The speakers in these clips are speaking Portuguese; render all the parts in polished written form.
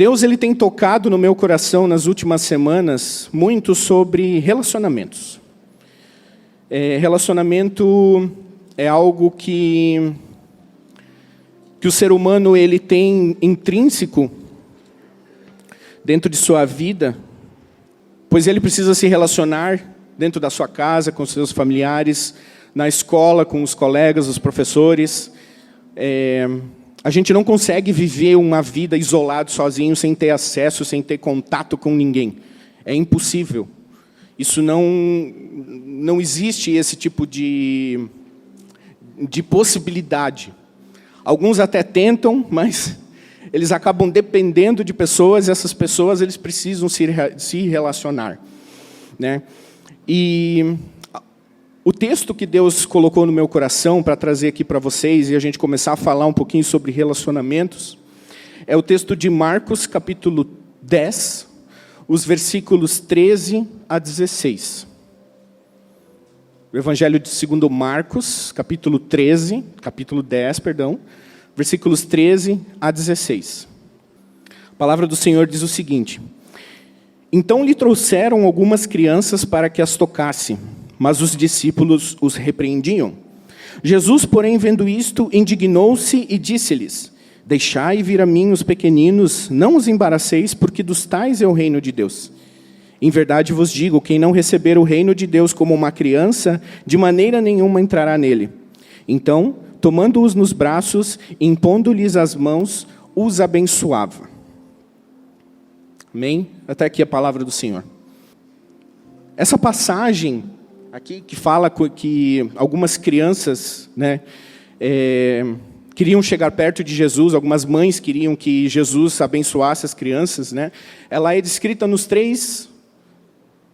Deus ele tem tocado no meu coração nas últimas semanas muito sobre relacionamentos. Relacionamento é algo que o ser humano ele tem intrínseco dentro de sua vida, pois ele precisa se relacionar dentro da sua casa, com seus familiares, na escola, com os colegas, os professores. A gente não consegue viver uma vida isolado, sozinho, sem ter acesso, sem ter contato com ninguém. É impossível. Isso não existe esse tipo de possibilidade. Alguns até tentam, mas eles acabam dependendo de pessoas, e essas pessoas eles precisam se relacionar, né? E o texto que Deus colocou no meu coração para trazer aqui para vocês e a gente começar a falar um pouquinho sobre relacionamentos, é o texto de Marcos, capítulo 10, os versículos 13 a 16. O Evangelho segundo Marcos, capítulo 10, versículos 13 a 16. A palavra do Senhor diz o seguinte: Então lhe trouxeram algumas crianças para que as tocasse, mas os discípulos os repreendiam. Jesus, porém, vendo isto, indignou-se e disse-lhes: Deixai vir a mim os pequeninos, não os embaraceis, porque dos tais é o reino de Deus. Em verdade vos digo, quem não receber o reino de Deus como uma criança, de maneira nenhuma entrará nele. Então, tomando-os nos braços, impondo-lhes as mãos, os abençoava. Amém? Até aqui a palavra do Senhor. Essa passagem aqui que fala que algumas crianças, né, queriam chegar perto de Jesus, algumas mães queriam que Jesus abençoasse as crianças, né? Ela é descrita nos 3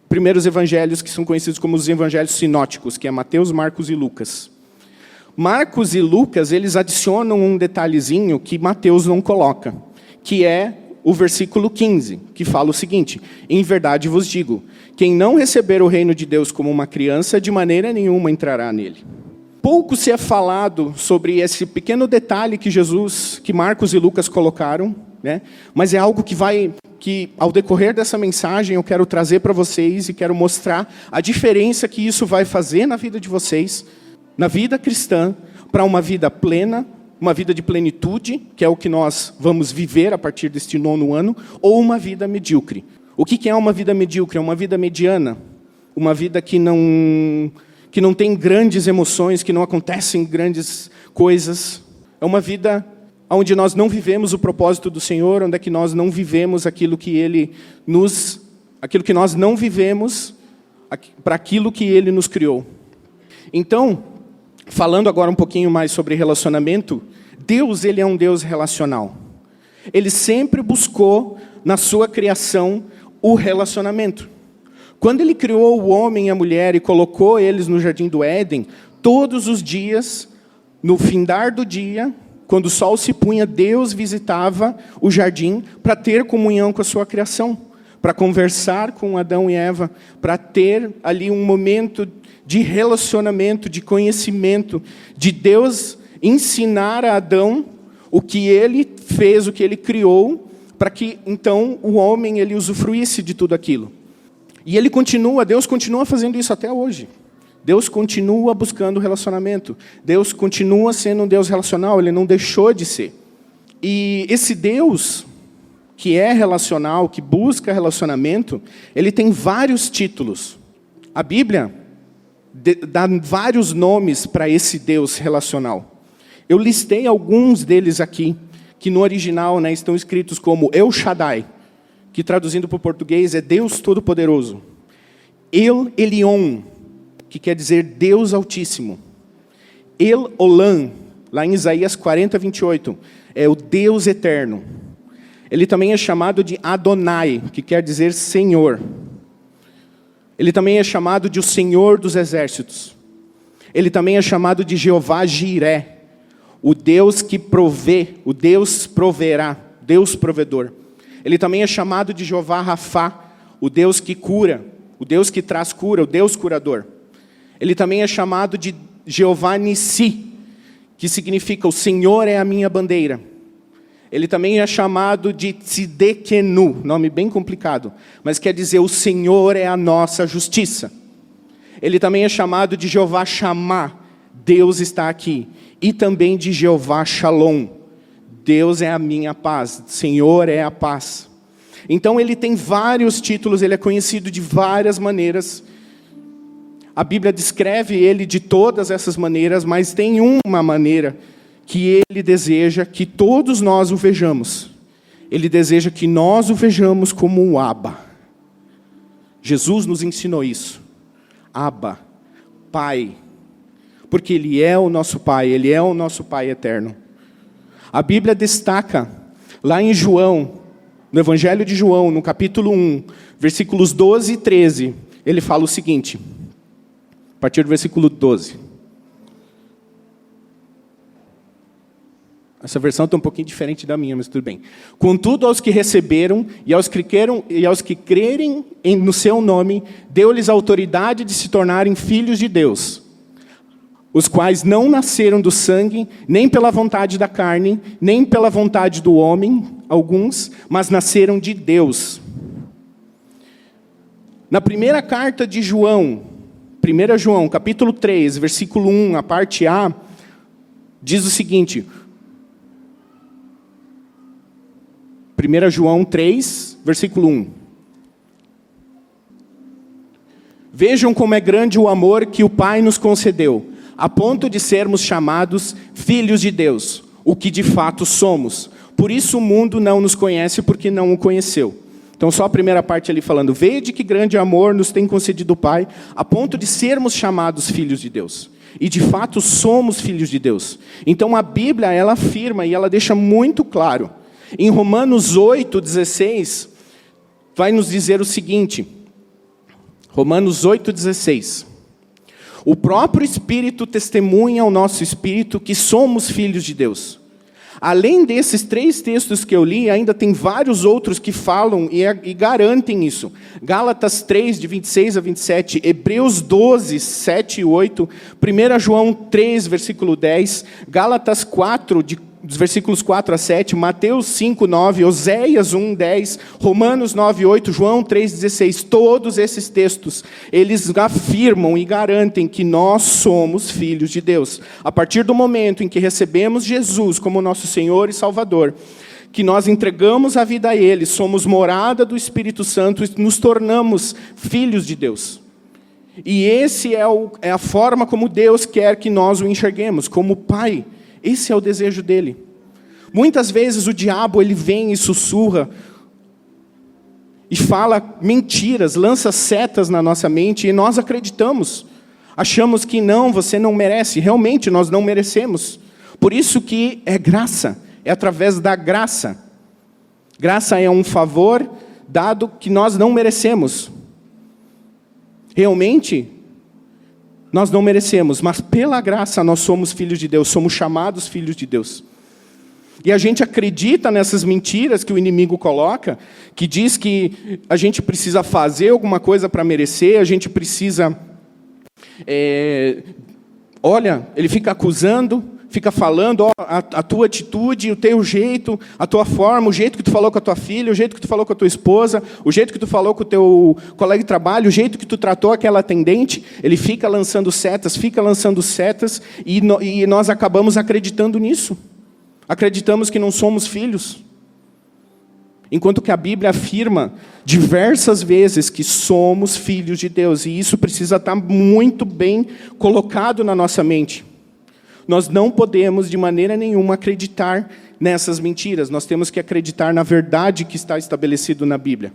primeiros evangelhos, que são conhecidos como os evangelhos sinóticos, que é Mateus, Marcos e Lucas. Marcos e Lucas, eles adicionam um detalhezinho que Mateus não coloca, que é o versículo 15, que fala o seguinte: Em verdade vos digo, quem não receber o reino de Deus como uma criança, de maneira nenhuma entrará nele. Pouco se é falado sobre esse pequeno detalhe que Marcos e Lucas colocaram, né? Mas é algo que ao decorrer dessa mensagem eu quero trazer para vocês e quero mostrar a diferença que isso vai fazer na vida de vocês, na vida cristã, para uma vida plena, uma vida de plenitude, que é o que nós vamos viver a partir deste 9º ano, ou uma vida medíocre. O que é uma vida medíocre? É uma vida mediana, uma vida que não tem grandes emoções, que não acontecem grandes coisas. É uma vida onde nós não vivemos o propósito do Senhor, onde é que nós não vivemos aquilo que nós não vivemos para aquilo que Ele nos criou. Então, falando agora um pouquinho mais sobre relacionamento, Deus ele é um Deus relacional. Ele sempre buscou na sua criação o relacionamento. Quando Ele criou o homem e a mulher e colocou eles no jardim do Éden, todos os dias, no findar do dia, quando o sol se punha, Deus visitava o jardim para ter comunhão com a sua criação, para conversar com Adão e Eva, para ter ali um momento de relacionamento, de conhecimento, de Deus ensinar a Adão o que ele fez, o que ele criou, para que então o homem ele usufruísse de tudo aquilo. E Deus continua fazendo isso até hoje. Deus continua buscando relacionamento. Deus continua sendo um Deus relacional, Ele não deixou de ser. E esse Deus, que é relacional, que busca relacionamento, Ele tem vários títulos. A Bíblia dá vários nomes para esse Deus relacional. Eu listei alguns deles aqui, que no original, né, estão escritos como El Shaddai, que traduzindo para o português é Deus Todo-Poderoso. El Elyon, que quer dizer Deus Altíssimo. El Olam, lá em Isaías 40, 28, é o Deus Eterno. Ele também é chamado de Adonai, que quer dizer Senhor. Ele também é chamado de o Senhor dos Exércitos. Ele também é chamado de Jeová Jiré, o Deus que provê, o Deus proverá, Deus provedor. Ele também é chamado de Jeová Rafá, o Deus que cura, o Deus que traz cura, o Deus curador. Ele também é chamado de Jeová Nissi, que significa o Senhor é a minha bandeira. Ele também é chamado de Tzidkenu, nome bem complicado, mas quer dizer o Senhor é a nossa justiça. Ele também é chamado de Jeová Shammah, Deus está aqui. E também de Jeová Shalom, Deus é a minha paz, Senhor é a paz. Então ele tem vários títulos, ele é conhecido de várias maneiras. A Bíblia descreve ele de todas essas maneiras, mas tem uma maneira que ele deseja que todos nós o vejamos. Ele deseja que nós o vejamos como um Abba. Jesus nos ensinou isso. Abba, Pai. Porque Ele é o nosso Pai, Ele é o nosso Pai eterno. A Bíblia destaca, lá em João, no Evangelho de João, no capítulo 1, versículos 12 e 13, ele fala o seguinte, a partir do versículo 12. Essa versão está um pouquinho diferente da minha, mas tudo bem. Contudo, aos que receberam e aos que crerem no seu nome, deu-lhes autoridade de se tornarem filhos de Deus, os quais não nasceram do sangue, nem pela vontade da carne, nem pela vontade do homem, alguns, mas nasceram de Deus. Na primeira carta de João, 1 João, capítulo 3, versículo 1, a parte A, diz o seguinte... 1 João 3, versículo 1. Vejam como é grande o amor que o Pai nos concedeu, a ponto de sermos chamados filhos de Deus, o que de fato somos. Por isso o mundo não nos conhece, porque não o conheceu. Então só a primeira parte ali falando, vede que grande amor nos tem concedido o Pai, a ponto de sermos chamados filhos de Deus. E de fato somos filhos de Deus. Então a Bíblia, ela afirma e ela deixa muito claro. Em Romanos 8,16, vai nos dizer o seguinte, Romanos 8,16, o próprio Espírito testemunha ao nosso Espírito que somos filhos de Deus. Além desses 3 textos que eu li, ainda tem vários outros que falam e garantem isso. Gálatas 3, de 26 a 27, Hebreus 12, 7 e 8, 1 João 3, versículo 10, Gálatas 4, dos versículos 4 a 7, Mateus 5, 9, Oséias 1, 10, Romanos 9, 8, João 3, 16. Todos esses textos, eles afirmam e garantem que nós somos filhos de Deus. A partir do momento em que recebemos Jesus como nosso Senhor e Salvador, que nós entregamos a vida a Ele, somos morada do Espírito Santo e nos tornamos filhos de Deus. E esse é a forma como Deus quer que nós o enxerguemos, como Pai. Esse é o desejo dele. Muitas vezes o diabo ele vem e sussurra e fala mentiras, lança setas na nossa mente e nós acreditamos. Achamos que não, você não merece. Realmente nós não merecemos. Por isso que é graça, é através da graça. Graça é um favor dado que nós não merecemos. Realmente nós não merecemos, mas pela graça nós somos filhos de Deus, somos chamados filhos de Deus. E a gente acredita nessas mentiras que o inimigo coloca, que diz que a gente precisa fazer alguma coisa para merecer, a gente precisa... Olha, ele fica acusando, fica falando, ó, a tua atitude, o teu jeito, a tua forma, o jeito que tu falou com a tua filha, o jeito que tu falou com a tua esposa, o jeito que tu falou com o teu colega de trabalho, o jeito que tu tratou aquela atendente, ele fica lançando setas, e nós acabamos acreditando nisso. Acreditamos que não somos filhos. Enquanto que a Bíblia afirma diversas vezes que somos filhos de Deus, e isso precisa estar muito bem colocado na nossa mente. Nós não podemos, de maneira nenhuma, acreditar nessas mentiras. Nós temos que acreditar na verdade que está estabelecido na Bíblia.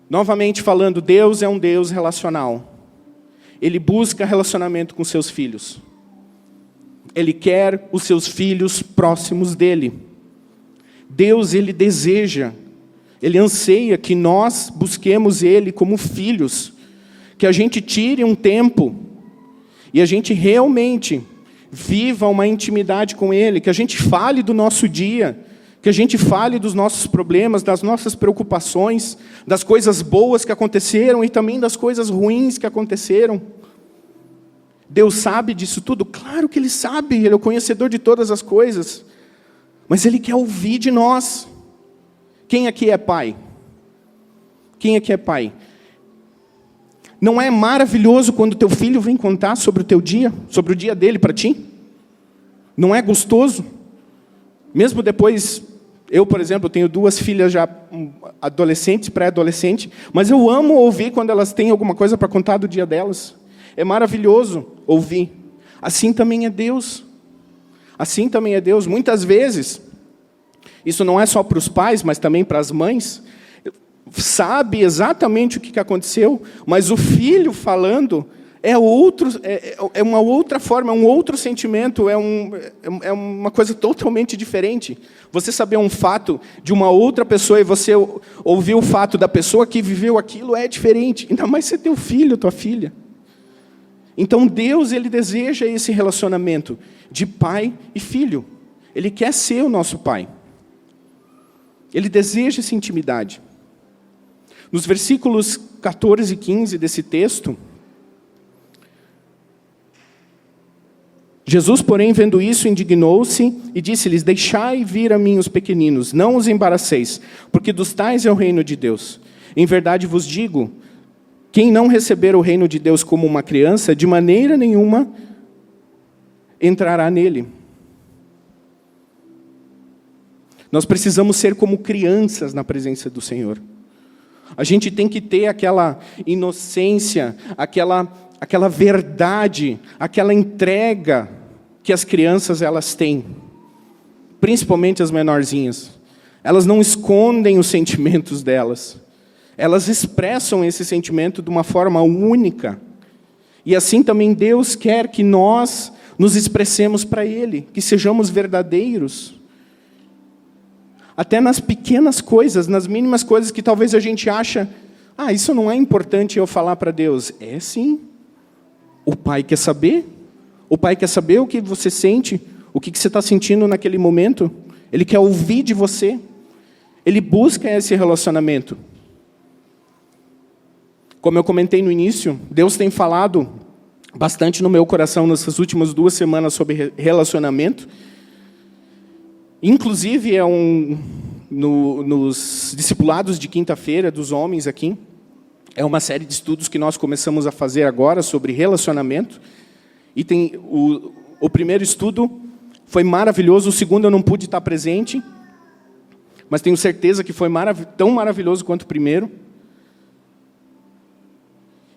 Novamente falando, Deus é um Deus relacional. Ele busca relacionamento com seus filhos. Ele quer os seus filhos próximos dele. Deus, ele deseja, ele anseia que nós busquemos ele como filhos. Que a gente tire um tempo e a gente realmente viva uma intimidade com Ele, que a gente fale do nosso dia, que a gente fale dos nossos problemas, das nossas preocupações, das coisas boas que aconteceram e também das coisas ruins que aconteceram. Deus sabe disso tudo? Claro que Ele sabe, Ele é o conhecedor de todas as coisas. Mas Ele quer ouvir de nós. Quem aqui é pai? Quem aqui é pai? Não é maravilhoso quando teu filho vem contar sobre o teu dia, sobre o dia dele para ti? Não é gostoso? Mesmo depois, eu, por exemplo, tenho 2 filhas já adolescentes, pré-adolescentes, mas eu amo ouvir quando elas têm alguma coisa para contar do dia delas. É maravilhoso ouvir. Assim também é Deus. Assim também é Deus. Muitas vezes, isso não é só para os pais, mas também para as mães, sabe exatamente o que aconteceu, mas o filho falando é uma outra forma, é um outro sentimento, é uma coisa totalmente diferente. Você saber um fato de uma outra pessoa e você ouvir o fato da pessoa que viveu aquilo é diferente. Ainda mais se é teu filho, tua filha. Então Deus, Ele deseja esse relacionamento de pai e filho. Ele quer ser o nosso pai. Ele deseja essa intimidade. Nos versículos 14 e 15 desse texto, Jesus, porém, vendo isso, indignou-se e disse-lhes: deixai vir a mim os pequeninos, não os embaraceis, porque dos tais é o reino de Deus. Em verdade vos digo, quem não receber o reino de Deus como uma criança, de maneira nenhuma entrará nele. Nós precisamos ser como crianças na presença do Senhor. A gente tem que ter aquela inocência, aquela verdade, aquela entrega que as crianças elas têm, principalmente as menorzinhas. Elas não escondem os sentimentos delas. Elas expressam esse sentimento de uma forma única. E assim também Deus quer que nós nos expressemos para Ele, que sejamos verdadeiros. Até nas pequenas coisas, nas mínimas coisas que talvez a gente acha, isso não é importante eu falar para Deus. É sim. O Pai quer saber. O Pai quer saber o que você sente, o que você está sentindo naquele momento. Ele quer ouvir de você. Ele busca esse relacionamento. Como eu comentei no início, Deus tem falado bastante no meu coração nessas últimas 2 semanas sobre relacionamento. Inclusive, nos discipulados de quinta-feira dos homens aqui, é uma série de estudos que nós começamos a fazer agora sobre relacionamento. E tem o primeiro estudo foi maravilhoso, o segundo eu não pude estar presente, mas tenho certeza que foi tão maravilhoso quanto o primeiro.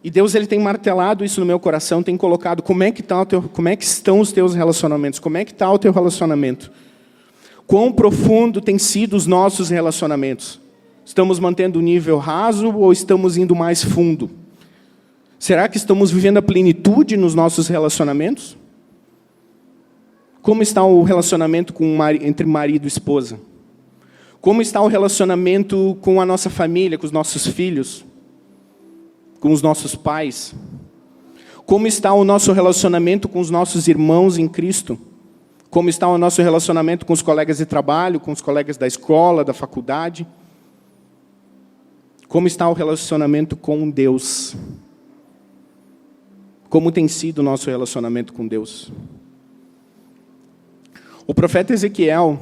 E Deus ele tem martelado isso no meu coração, tem colocado como é que estão os teus relacionamentos, como é que está o teu relacionamento. Quão profundo tem sido os nossos relacionamentos? Estamos mantendo o nível raso ou estamos indo mais fundo? Será que estamos vivendo a plenitude nos nossos relacionamentos? Como está o relacionamento entre marido e esposa? Como está o relacionamento com a nossa família, com os nossos filhos? Com os nossos pais? Como está o nosso relacionamento com os nossos irmãos em Cristo? Como está o nosso relacionamento com os colegas de trabalho, com os colegas da escola, da faculdade? Como está o relacionamento com Deus? Como tem sido o nosso relacionamento com Deus? O profeta Ezequiel,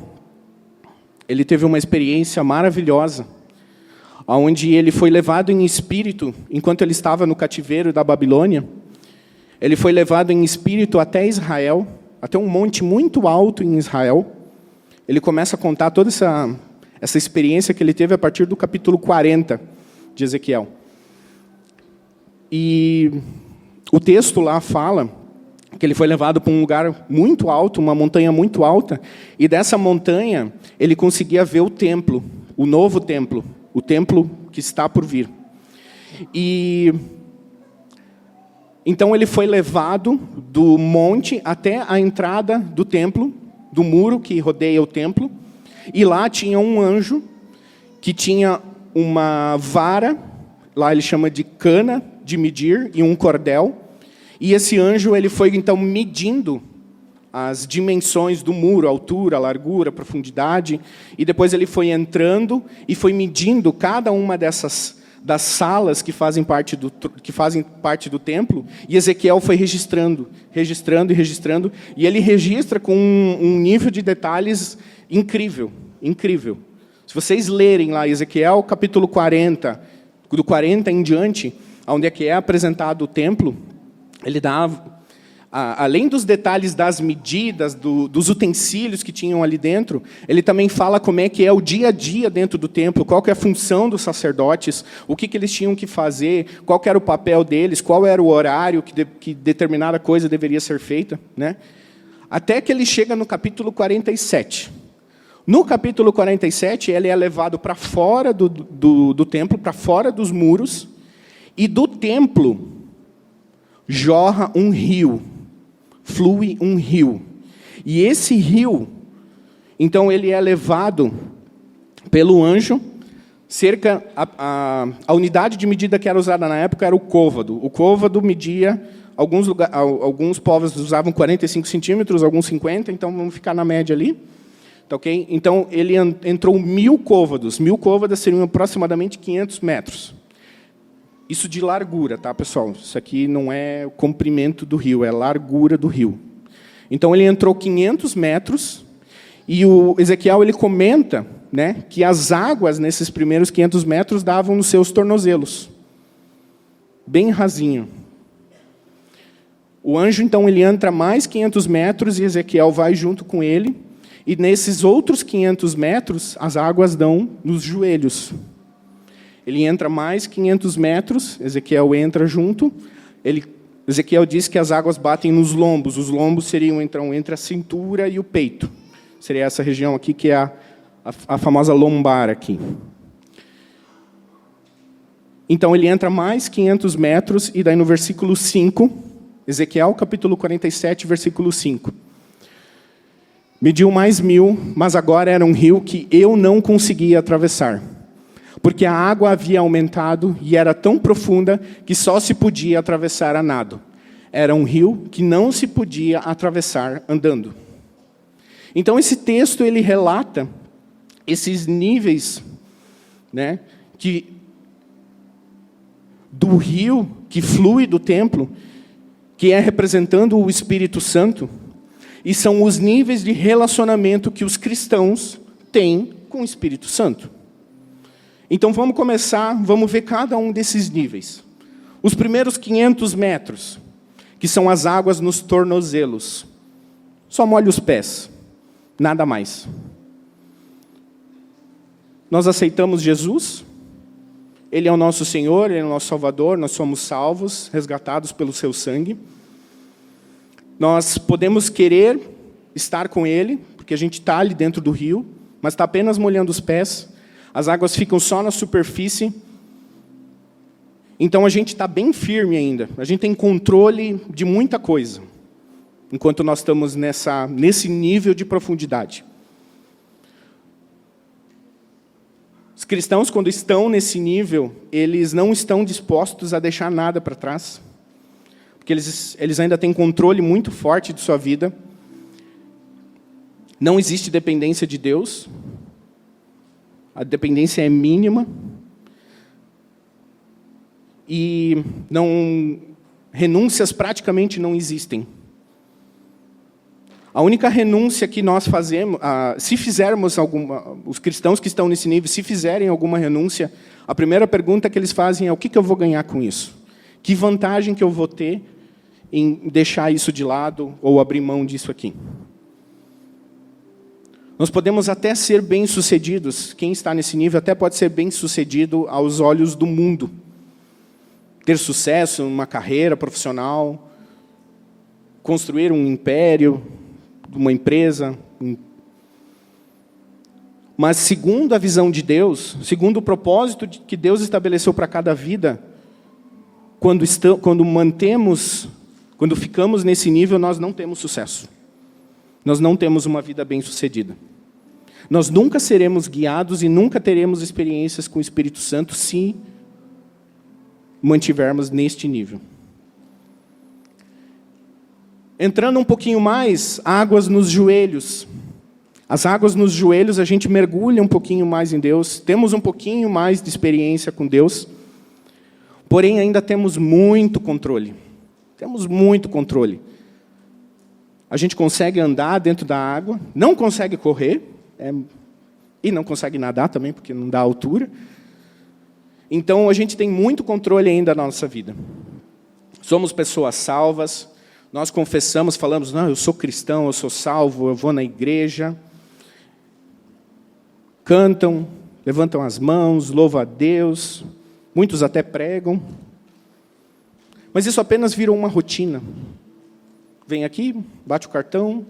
ele teve uma experiência maravilhosa, onde ele foi levado em espírito, enquanto ele estava no cativeiro da Babilônia, ele foi levado em espírito até Israel, até um monte muito alto em Israel. Ele começa a contar toda essa experiência que ele teve a partir do capítulo 40 de Ezequiel. E o texto lá fala que ele foi levado para um lugar muito alto, uma montanha muito alta, e dessa montanha ele conseguia ver o templo, o novo templo, o templo que está por vir. E então ele foi levado do monte até a entrada do templo, do muro que rodeia o templo, e lá tinha um anjo que tinha uma vara, lá ele chama de cana de medir, e um cordel. E esse anjo ele foi então medindo as dimensões do muro, a altura, a largura, a profundidade, e depois ele foi entrando e foi medindo cada uma das salas que fazem parte do templo, e Ezequiel foi registrando, e ele registra com um nível de detalhes incrível, incrível. Se vocês lerem lá Ezequiel capítulo 40, do 40 em diante, onde é que é apresentado o templo, ele dá, além dos detalhes das medidas, dos utensílios que tinham ali dentro, ele também fala como é que é o dia a dia dentro do templo, qual que é a função dos sacerdotes, o que eles tinham que fazer, qual que era o papel deles, qual era o horário que determinada coisa deveria ser feita, né? Até que ele chega no capítulo 47. No capítulo 47, ele é levado para fora do templo, para fora dos muros, e do templo jorra um rio, flui um rio. E esse rio, então, ele é levado pelo anjo, a unidade de medida que era usada na época era o côvado. O côvado media, alguns povos usavam 45 centímetros, alguns 50, então vamos ficar na média ali. Tá, okay? Então, ele entrou 1.000 côvados. 1.000 côvadas seriam aproximadamente 500 metros. Isso de largura, tá, pessoal? Isso aqui não é o comprimento do rio, é a largura do rio. Então, ele entrou 500 metros, e o Ezequiel ele comenta, né, que as águas, nesses primeiros 500 metros, davam nos seus tornozelos. Bem rasinho. O anjo, então, ele entra mais 500 metros, e Ezequiel vai junto com ele, e nesses outros 500 metros, as águas dão nos joelhos. Ele entra mais 500 metros, Ezequiel entra junto. Ezequiel diz que as águas batem nos lombos. Os lombos seriam, então, entre a cintura e o peito. Seria essa região aqui, que é a famosa lombar aqui. Então, ele entra mais 500 metros, e daí no versículo 5, Ezequiel, capítulo 47, versículo 5. Mediu mais 1.000, mas agora era um rio que eu não conseguia atravessar, porque a água havia aumentado e era tão profunda que só se podia atravessar a nado. Era um rio que não se podia atravessar andando. Então, esse texto ele relata esses níveis, né, do rio que flui do templo, que é representando o Espírito Santo, e são os níveis de relacionamento que os cristãos têm com o Espírito Santo. Então, vamos ver cada um desses níveis. Os primeiros 500 metros, que são as águas nos tornozelos. Só molha os pés, nada mais. Nós aceitamos Jesus, Ele é o nosso Senhor, Ele é o nosso Salvador, nós somos salvos, resgatados pelo seu sangue. Nós podemos querer estar com Ele, porque a gente está ali dentro do rio, mas está apenas molhando os pés, as águas ficam só na superfície, então a gente está bem firme ainda, a gente tem controle de muita coisa, enquanto nós estamos nesse nível de profundidade. Os cristãos, quando estão nesse nível, eles não estão dispostos a deixar nada para trás, porque eles ainda têm controle muito forte de sua vida. Não existe dependência de Deus. A dependência é mínima. E renúncias praticamente não existem. A única renúncia que nós fazemos, se fizermos os cristãos que estão nesse nível, se fizerem alguma renúncia, a primeira pergunta que eles fazem é: o que eu vou ganhar com isso? Que vantagem que eu vou ter em deixar isso de lado ou abrir mão disso aqui? Nós podemos até ser bem-sucedidos, quem está nesse nível até pode ser bem-sucedido aos olhos do mundo. Ter sucesso numa carreira profissional, construir um império, uma empresa. Mas segundo a visão de Deus, segundo o propósito que Deus estabeleceu para cada vida, quando ficamos nesse nível, nós não temos sucesso. Nós não temos uma vida bem-sucedida. Nós nunca seremos guiados e nunca teremos experiências com o Espírito Santo se mantivermos neste nível. Entrando um pouquinho mais, águas nos joelhos. As águas nos joelhos, a gente mergulha um pouquinho mais em Deus, temos um pouquinho mais de experiência com Deus. Porém, ainda temos muito controle. Temos muito controle. A gente consegue andar dentro da água, não consegue correr, e não consegue nadar também, porque não dá altura. Então, a gente tem muito controle ainda na nossa vida. Somos pessoas salvas, nós confessamos, falamos, não, eu sou cristão, eu sou salvo, eu vou na igreja. Cantam, levantam as mãos, louvam a Deus, muitos até pregam. Mas isso apenas virou uma rotina. Vem aqui, bate o cartão,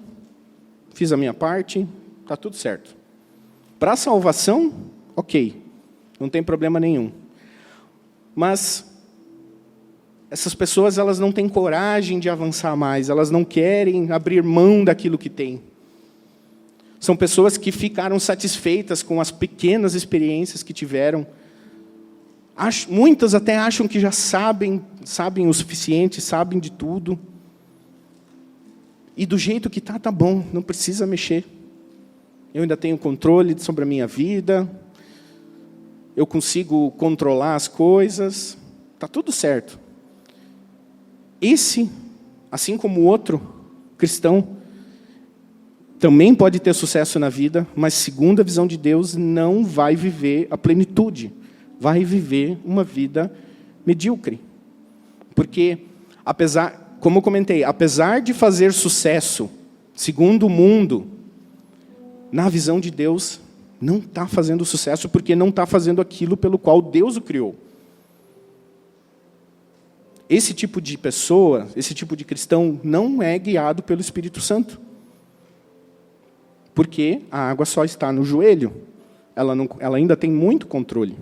fiz a minha parte, está tudo certo. Para a salvação, ok, não tem problema nenhum. Mas essas pessoas, elas não têm coragem de avançar mais, elas não querem abrir mão daquilo que têm. São pessoas que ficaram satisfeitas com as pequenas experiências que tiveram. Muitas até acham que já sabem o suficiente, sabem de tudo. E do jeito que está, tá bom, não precisa mexer. Eu ainda tenho controle sobre a minha vida, eu consigo controlar as coisas, está tudo certo. Esse, assim como o outro cristão, também pode ter sucesso na vida, mas segundo a visão de Deus, não vai viver a plenitude. Vai viver uma vida medíocre. Porque, como eu comentei, apesar de fazer sucesso, segundo o mundo, na visão de Deus, não está fazendo sucesso porque não está fazendo aquilo pelo qual Deus o criou. Esse tipo de pessoa, esse tipo de cristão, não é guiado pelo Espírito Santo. Porque a água só está no joelho. Ela ainda tem muito controle.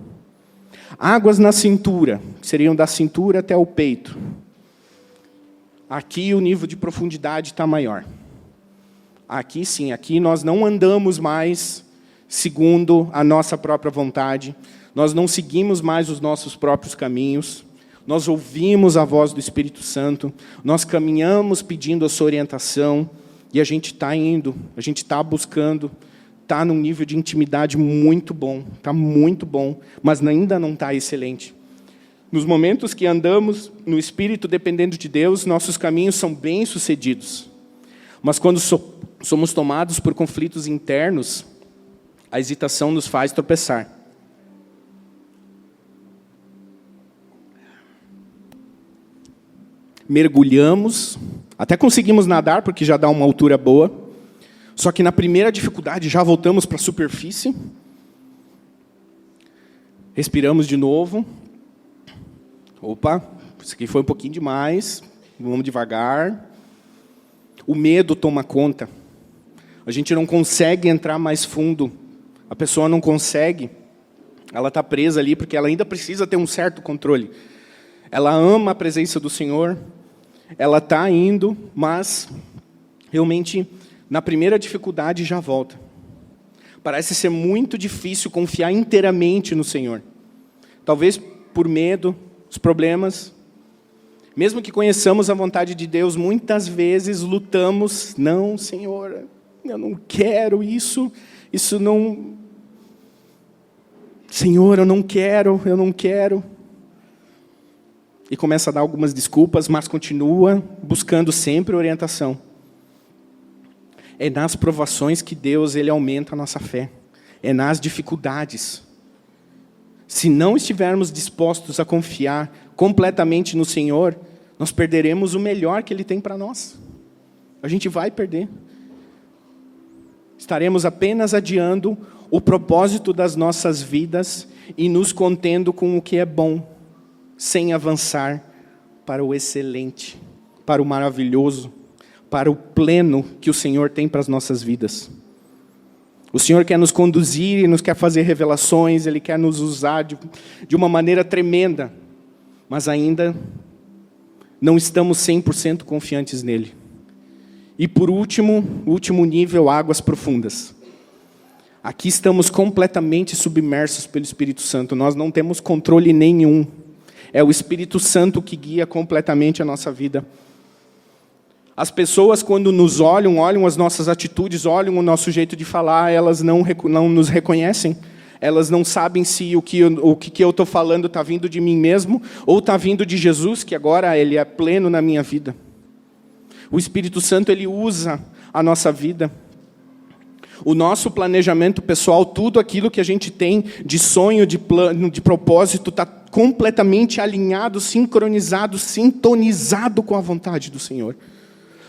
Águas na cintura, que seriam da cintura até o peito. Aqui o nível de profundidade está maior. Aqui sim, aqui nós não andamos mais segundo a nossa própria vontade. Nós não seguimos mais os nossos próprios caminhos. Nós ouvimos a voz do Espírito Santo. Nós caminhamos pedindo a sua orientação. E a gente está indo, a gente está buscando, está num nível de intimidade muito bom, está muito bom, mas ainda não está excelente. Nos momentos que andamos no Espírito, dependendo de Deus, nossos caminhos são bem-sucedidos. Mas quando somos tomados por conflitos internos, a hesitação nos faz tropeçar. Mergulhamos, até conseguimos nadar, porque já dá uma altura boa, só que na primeira dificuldade já voltamos para a superfície, respiramos de novo, opa, isso aqui foi um pouquinho demais, vamos devagar, o medo toma conta, a gente não consegue entrar mais fundo, a pessoa não consegue, ela está presa ali, porque ela ainda precisa ter um certo controle, ela ama a presença do Senhor, ela está indo, mas realmente na primeira dificuldade já volta. Parece ser muito difícil confiar inteiramente no Senhor. Talvez por medo, os problemas. Mesmo que conheçamos a vontade de Deus, muitas vezes lutamos. Não, Senhor, eu não quero isso. Isso não... Senhor, eu não quero. E começa a dar algumas desculpas, mas continua buscando sempre orientação. É nas provações que Deus ele aumenta a nossa fé. É nas dificuldades. Se não estivermos dispostos a confiar completamente no Senhor, nós perderemos o melhor que Ele tem para nós. A gente vai perder. Estaremos apenas adiando o propósito das nossas vidas e nos contendo com o que é bom, sem avançar para o excelente, para o maravilhoso, para o pleno que o Senhor tem para as nossas vidas. O Senhor quer nos conduzir e nos quer fazer revelações, Ele quer nos usar de uma maneira tremenda, mas ainda não estamos 100% confiantes nele. E por último, o último nível, águas profundas. Aqui estamos completamente submersos pelo Espírito Santo, nós não temos controle nenhum. É o Espírito Santo que guia completamente a nossa vida. As pessoas, quando nos olham as nossas atitudes, olham o nosso jeito de falar, elas não nos reconhecem. Elas não sabem se o que eu estou falando está vindo de mim mesmo ou está vindo de Jesus, que agora Ele é pleno na minha vida. O Espírito Santo, Ele usa a nossa vida. O nosso planejamento pessoal, tudo aquilo que a gente tem de sonho, de plano, de propósito, está completamente alinhado, sincronizado, sintonizado com a vontade do Senhor.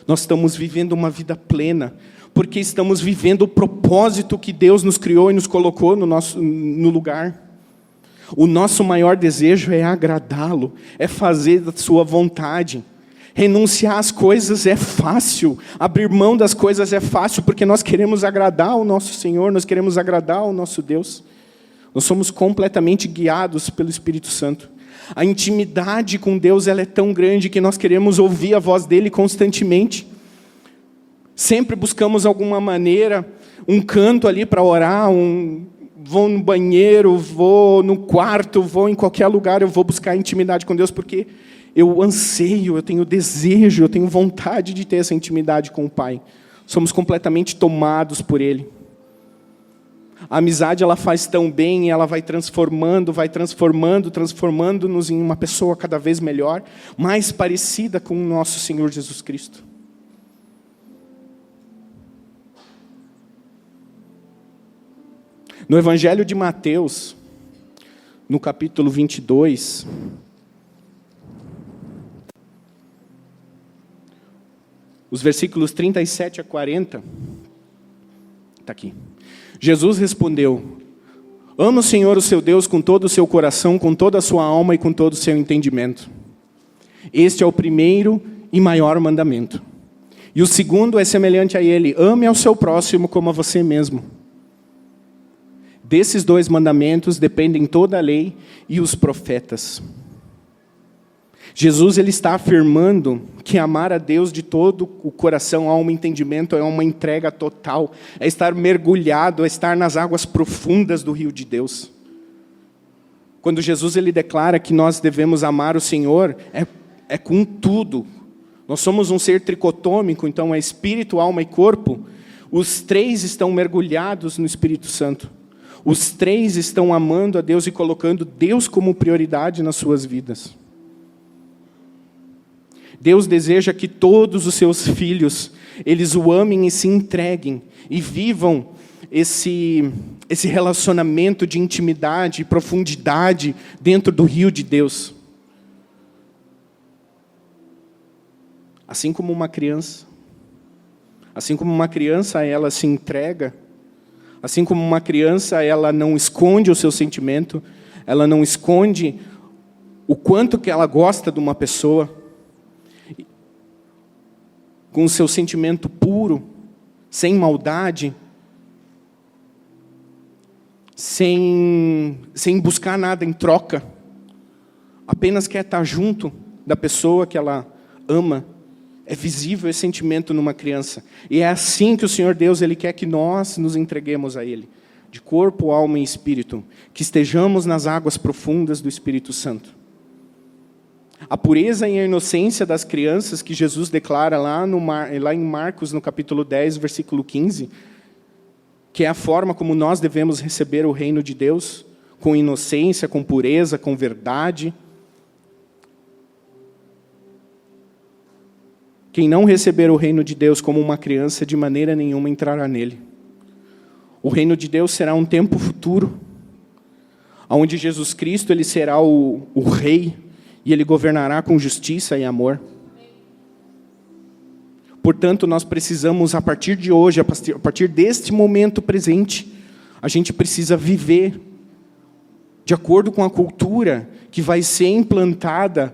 Nós estamos vivendo uma vida plena, porque estamos vivendo o propósito que Deus nos criou e nos colocou no lugar. O nosso maior desejo é agradá-lo, é fazer da sua vontade. Renunciar às coisas é fácil, abrir mão das coisas é fácil, porque nós queremos agradar o nosso Senhor, nós queremos agradar o nosso Deus. Nós somos completamente guiados pelo Espírito Santo. A intimidade com Deus, ela é tão grande que nós queremos ouvir a voz dEle constantemente. Sempre buscamos alguma maneira, um canto ali para orar, vou no banheiro, vou no quarto, vou em qualquer lugar, eu vou buscar intimidade com Deus, porque eu anseio, eu tenho desejo, eu tenho vontade de ter essa intimidade com o Pai. Somos completamente tomados por Ele. A amizade, ela faz tão bem, ela vai transformando-nos em uma pessoa cada vez melhor, mais parecida com o nosso Senhor Jesus Cristo. No Evangelho de Mateus, no capítulo 22, os versículos 37 a 40, está aqui. Jesus respondeu: ama o Senhor, o seu Deus, com todo o seu coração, com toda a sua alma e com todo o seu entendimento. Este é o primeiro e maior mandamento. E o segundo é semelhante a ele: ame ao seu próximo como a você mesmo. Desses dois mandamentos dependem toda a lei e os profetas. Jesus, ele está afirmando que amar a Deus de todo o coração, alma e entendimento é uma entrega total, é estar mergulhado, é estar nas águas profundas do rio de Deus. Quando Jesus, ele declara que nós devemos amar o Senhor, é com tudo. Nós somos um ser tricotômico, então é espírito, alma e corpo. Os três estão mergulhados no Espírito Santo. Os três estão amando a Deus e colocando Deus como prioridade nas suas vidas. Deus deseja que todos os seus filhos, eles o amem e se entreguem, e vivam esse relacionamento de intimidade e profundidade dentro do rio de Deus. Assim como uma criança, ela se entrega. Assim como uma criança, ela não esconde o seu sentimento, ela não esconde o quanto que ela gosta de uma pessoa, com o seu sentimento puro, sem maldade, sem buscar nada em troca, apenas quer estar junto da pessoa que ela ama. É visível esse sentimento numa criança. E é assim que o Senhor Deus, ele quer que nós nos entreguemos a Ele. De corpo, alma e espírito. Que estejamos nas águas profundas do Espírito Santo. A pureza e a inocência das crianças que Jesus declara lá em Marcos, no capítulo 10, versículo 15. Que é a forma como nós devemos receber o reino de Deus. Com inocência, com pureza, com verdade. Quem não receber o reino de Deus como uma criança, de maneira nenhuma entrará nele. O reino de Deus será um tempo futuro, onde Jesus Cristo, ele será o rei, e ele governará com justiça e amor. Portanto, nós precisamos, a partir de hoje, a partir deste momento presente, a gente precisa viver de acordo com a cultura que vai ser implantada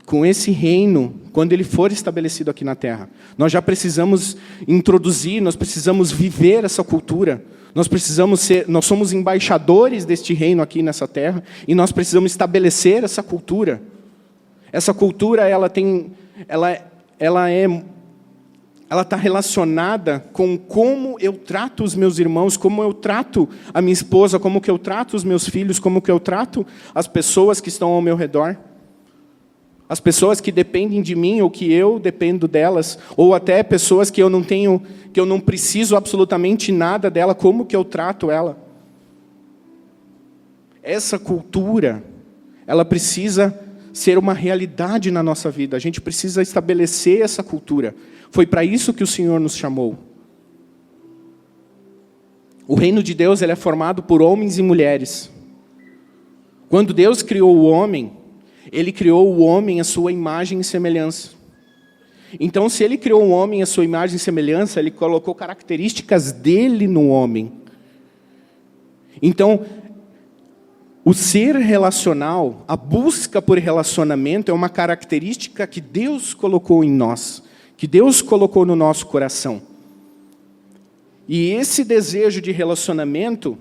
com esse reino, quando ele for estabelecido aqui na Terra. Nós já precisamos introduzir, nós precisamos viver essa cultura. Nós somos embaixadores deste reino aqui nessa Terra, e nós precisamos estabelecer essa cultura. Essa cultura, ela está relacionada com como eu trato os meus irmãos, como eu trato a minha esposa, como que eu trato os meus filhos, como que eu trato as pessoas que estão ao meu redor. As pessoas que dependem de mim ou que eu dependo delas, ou até pessoas que eu não preciso absolutamente nada dela, como que eu trato ela? essa cultura, ela precisa ser uma realidade na nossa vida. A gente precisa estabelecer essa cultura. Foi para isso que o Senhor nos chamou. O reino de Deus ele é formado por homens e mulheres. Quando Deus criou o homem, Ele criou o homem à sua imagem e semelhança. Então, se Ele criou o homem à sua imagem e semelhança, Ele colocou características dele no homem. Então, o ser relacional, a busca por relacionamento é uma característica que Deus colocou em nós, que Deus colocou no nosso coração. E esse desejo de relacionamento,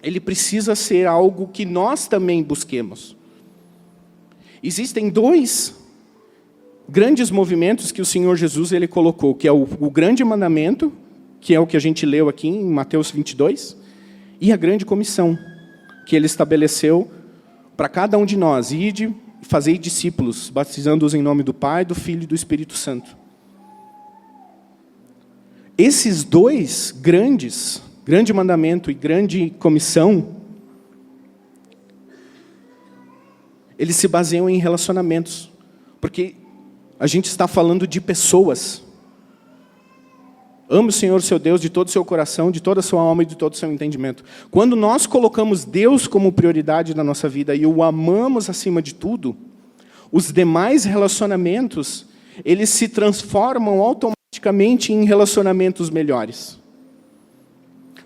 ele precisa ser algo que nós também busquemos. Existem dois grandes movimentos que o Senhor Jesus ele colocou, que é o grande mandamento, que é o que a gente leu aqui em Mateus 22, e a grande comissão, que Ele estabeleceu para cada um de nós. Ide, fazei discípulos, batizando-os em nome do Pai, do Filho e do Espírito Santo. Esses dois grande mandamento e grande comissão, eles se baseiam em relacionamentos. Porque a gente está falando de pessoas. Ame o Senhor, seu Deus, de todo o seu coração, de toda a sua alma e de todo o seu entendimento. Quando nós colocamos Deus como prioridade na nossa vida e o amamos acima de tudo, os demais relacionamentos, eles se transformam automaticamente em relacionamentos melhores.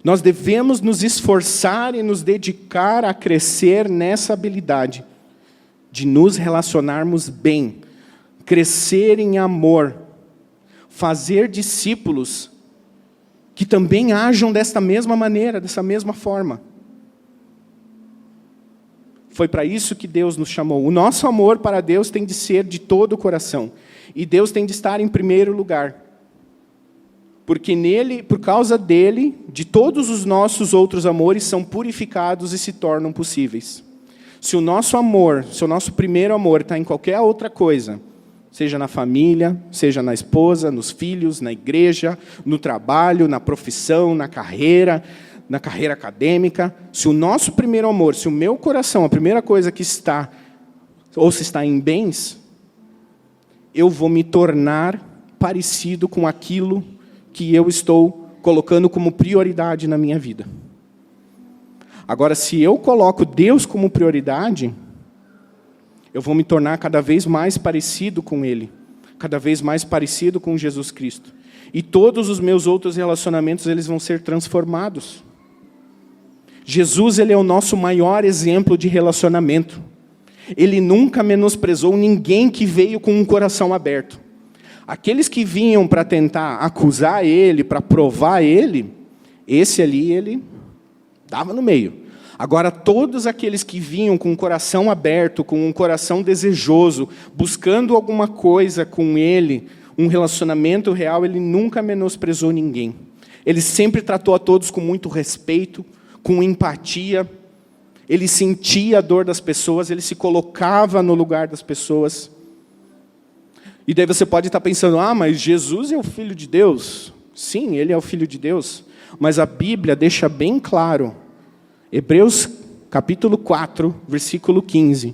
Nós devemos nos esforçar e nos dedicar a crescer nessa habilidade de nos relacionarmos bem, crescer em amor, fazer discípulos que também ajam desta mesma maneira, dessa mesma forma. Foi para isso que Deus nos chamou. O nosso amor para Deus tem de ser de todo o coração. E Deus tem de estar em primeiro lugar. Porque nele, por causa dele, de todos os nossos outros amores são purificados e se tornam possíveis. Se o nosso amor, se o nosso primeiro amor está em qualquer outra coisa, seja na família, seja na esposa, nos filhos, na igreja, no trabalho, na profissão, na carreira acadêmica. Se o nosso primeiro amor, se o meu coração, a primeira coisa que está, ou se está em bens, eu vou me tornar parecido com aquilo que eu estou colocando como prioridade na minha vida. Agora, se eu coloco Deus como prioridade, eu vou me tornar cada vez mais parecido com Ele, cada vez mais parecido com Jesus Cristo. E todos os meus outros relacionamentos, eles vão ser transformados. Jesus, Ele é o nosso maior exemplo de relacionamento. Ele nunca menosprezou ninguém que veio com um coração aberto. Aqueles que vinham para tentar acusar Ele, para provar Ele, esse ali, Ele dava no meio. Agora, todos aqueles que vinham com o coração aberto, com um coração desejoso, buscando alguma coisa com Ele, um relacionamento real, Ele nunca menosprezou ninguém. Ele sempre tratou a todos com muito respeito, com empatia. Ele sentia a dor das pessoas, Ele se colocava no lugar das pessoas. E daí você pode estar pensando, mas Jesus é o Filho de Deus. Sim, Ele é o Filho de Deus. Mas a Bíblia deixa bem claro, Hebreus capítulo 4, versículo 15.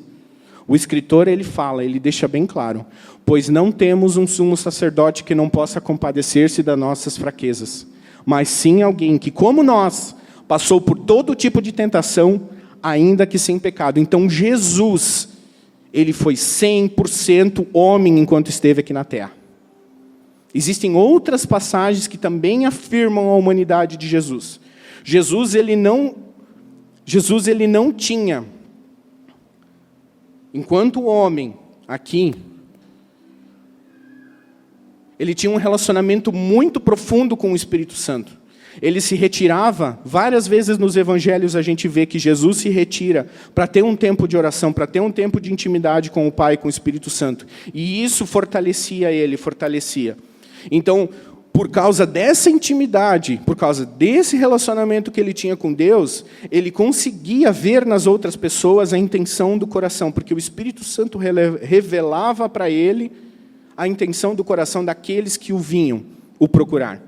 O escritor, ele fala, ele deixa bem claro. Pois não temos um sumo sacerdote que não possa compadecer-se das nossas fraquezas, mas sim alguém que, como nós, passou por todo tipo de tentação, ainda que sem pecado. Então Jesus, ele foi 100% homem enquanto esteve aqui na terra. Existem outras passagens que também afirmam a humanidade de Jesus. Jesus, ele não tinha, enquanto homem, aqui, ele tinha um relacionamento muito profundo com o Espírito Santo. Ele se retirava, várias vezes nos evangelhos a gente vê que Jesus se retira para ter um tempo de oração, para ter um tempo de intimidade com o Pai e com o Espírito Santo. E isso fortalecia ele, fortalecia. Então, por causa dessa intimidade, por causa desse relacionamento que ele tinha com Deus, ele conseguia ver nas outras pessoas a intenção do coração, porque o Espírito Santo revelava para ele a intenção do coração daqueles que o vinham, o procurar.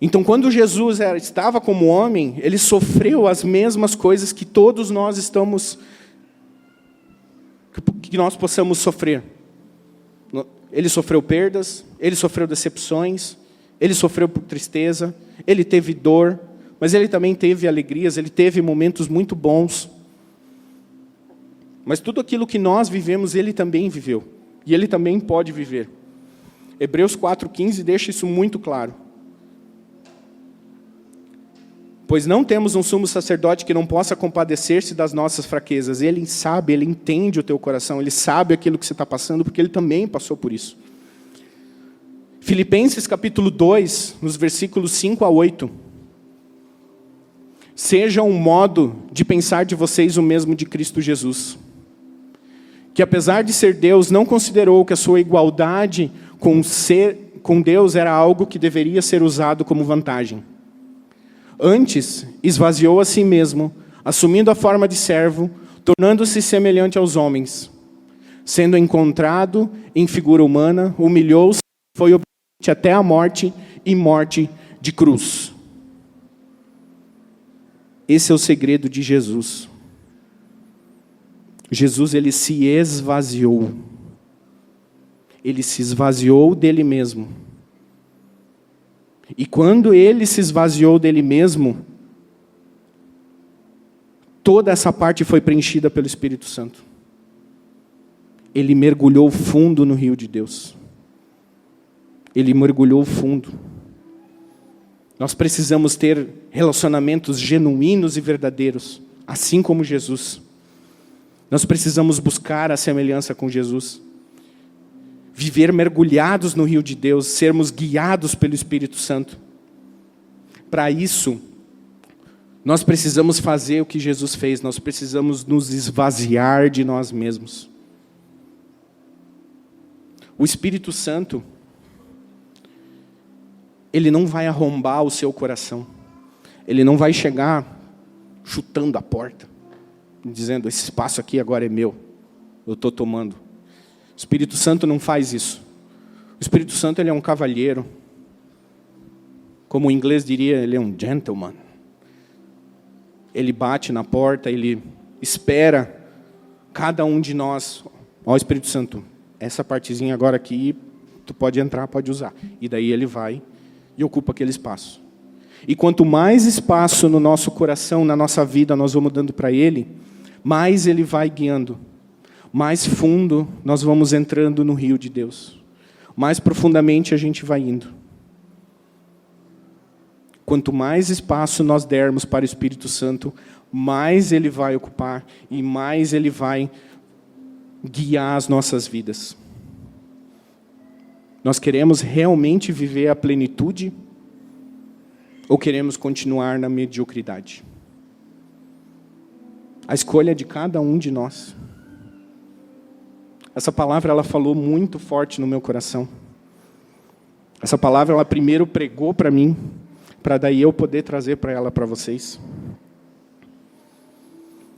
Então, quando Jesus estava como homem, ele sofreu as mesmas coisas que todos nós que nós possamos sofrer. Ele sofreu perdas, ele sofreu decepções, ele sofreu por tristeza, ele teve dor, mas ele também teve alegrias, ele teve momentos muito bons. Mas tudo aquilo que nós vivemos, ele também viveu. E ele também pode viver. Hebreus 4,15 deixa isso muito claro. Pois não temos um sumo sacerdote que não possa compadecer-se das nossas fraquezas. Ele sabe, ele entende o teu coração, ele sabe aquilo que você está passando, porque ele também passou por isso. Filipenses capítulo 2, nos versículos 5 a 8. Seja um modo de pensar de vocês o mesmo de Cristo Jesus, que apesar de ser Deus, não considerou que a sua igualdade com Deus era algo que deveria ser usado como vantagem. Antes, esvaziou a si mesmo, assumindo a forma de servo, tornando-se semelhante aos homens. Sendo encontrado em figura humana, humilhou-se, foi obediente até a morte e morte de cruz. Esse é o segredo de Jesus. Jesus, ele se esvaziou. Ele se esvaziou dele mesmo. E quando ele se esvaziou dele mesmo, toda essa parte foi preenchida pelo Espírito Santo. Ele mergulhou fundo no rio de Deus. Ele mergulhou fundo. Nós precisamos ter relacionamentos genuínos e verdadeiros, assim como Jesus. Nós precisamos buscar a semelhança com Jesus. Viver mergulhados no rio de Deus, sermos guiados pelo Espírito Santo. Para isso, nós precisamos fazer o que Jesus fez, nós precisamos nos esvaziar de nós mesmos. O Espírito Santo, ele não vai arrombar o seu coração, ele não vai chegar chutando a porta, dizendo, esse espaço aqui agora é meu, eu estou tomando. O Espírito Santo não faz isso. O Espírito Santo, ele é um cavalheiro. Como o inglês diria, ele é um gentleman. Ele bate na porta, ele espera cada um de nós. Ó, Espírito Santo, essa partezinha agora aqui, tu pode entrar, pode usar. E daí ele vai e ocupa aquele espaço. E quanto mais espaço no nosso coração, na nossa vida, nós vamos dando para ele, mais ele vai guiando. Mais fundo nós vamos entrando no rio de Deus. Mais profundamente a gente vai indo. Quanto mais espaço nós dermos para o Espírito Santo, mais ele vai ocupar e mais ele vai guiar as nossas vidas. Nós queremos realmente viver a plenitude ou queremos continuar na mediocridade? A escolha é de cada um de nós. Essa palavra, ela falou muito forte no meu coração. Essa palavra, ela primeiro pregou para mim, para daí eu poder trazer para ela para vocês.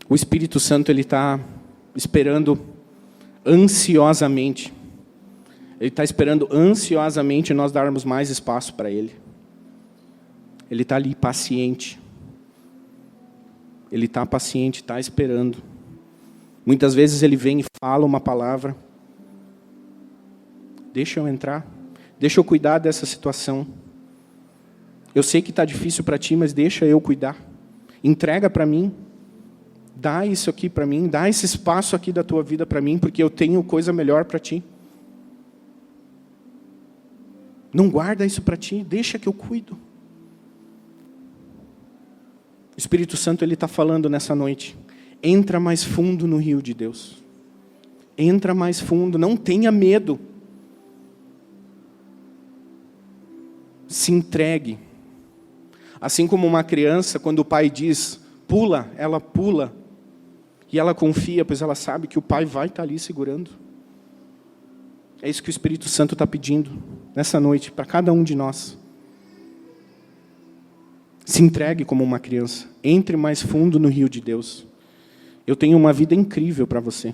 O Espírito Santo, ele está esperando ansiosamente. Ele está esperando ansiosamente nós darmos mais espaço para ele. Ele está ali paciente. Ele está paciente, está esperando. Muitas vezes ele vem e fala uma palavra. Deixa eu entrar. Deixa eu cuidar dessa situação. Eu sei que está difícil para ti, mas deixa eu cuidar. Entrega para mim. Dá isso aqui para mim. Dá esse espaço aqui da tua vida para mim, porque eu tenho coisa melhor para ti. Não guarda isso para ti. Deixa que eu cuido. O Espírito Santo, ele está falando nessa noite. Entra mais fundo no rio de Deus. Entra mais fundo, não tenha medo. Se entregue. Assim como uma criança, quando o pai diz, pula, ela pula. E ela confia, pois ela sabe que o pai vai estar ali segurando. É isso que o Espírito Santo está pedindo nessa noite, para cada um de nós. Se entregue como uma criança. Entre mais fundo no rio de Deus. Eu tenho uma vida incrível para você.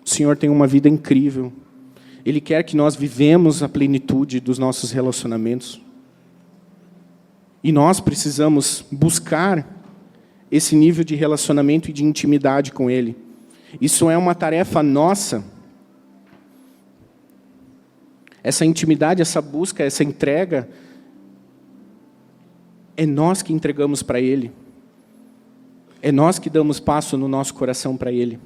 O Senhor tem uma vida incrível. Ele quer que nós vivemos a plenitude dos nossos relacionamentos. E nós precisamos buscar esse nível de relacionamento e de intimidade com Ele. Isso é uma tarefa nossa. Essa intimidade, essa busca, essa entrega, é nós que entregamos para Ele. É nós que damos passo no nosso coração para Ele.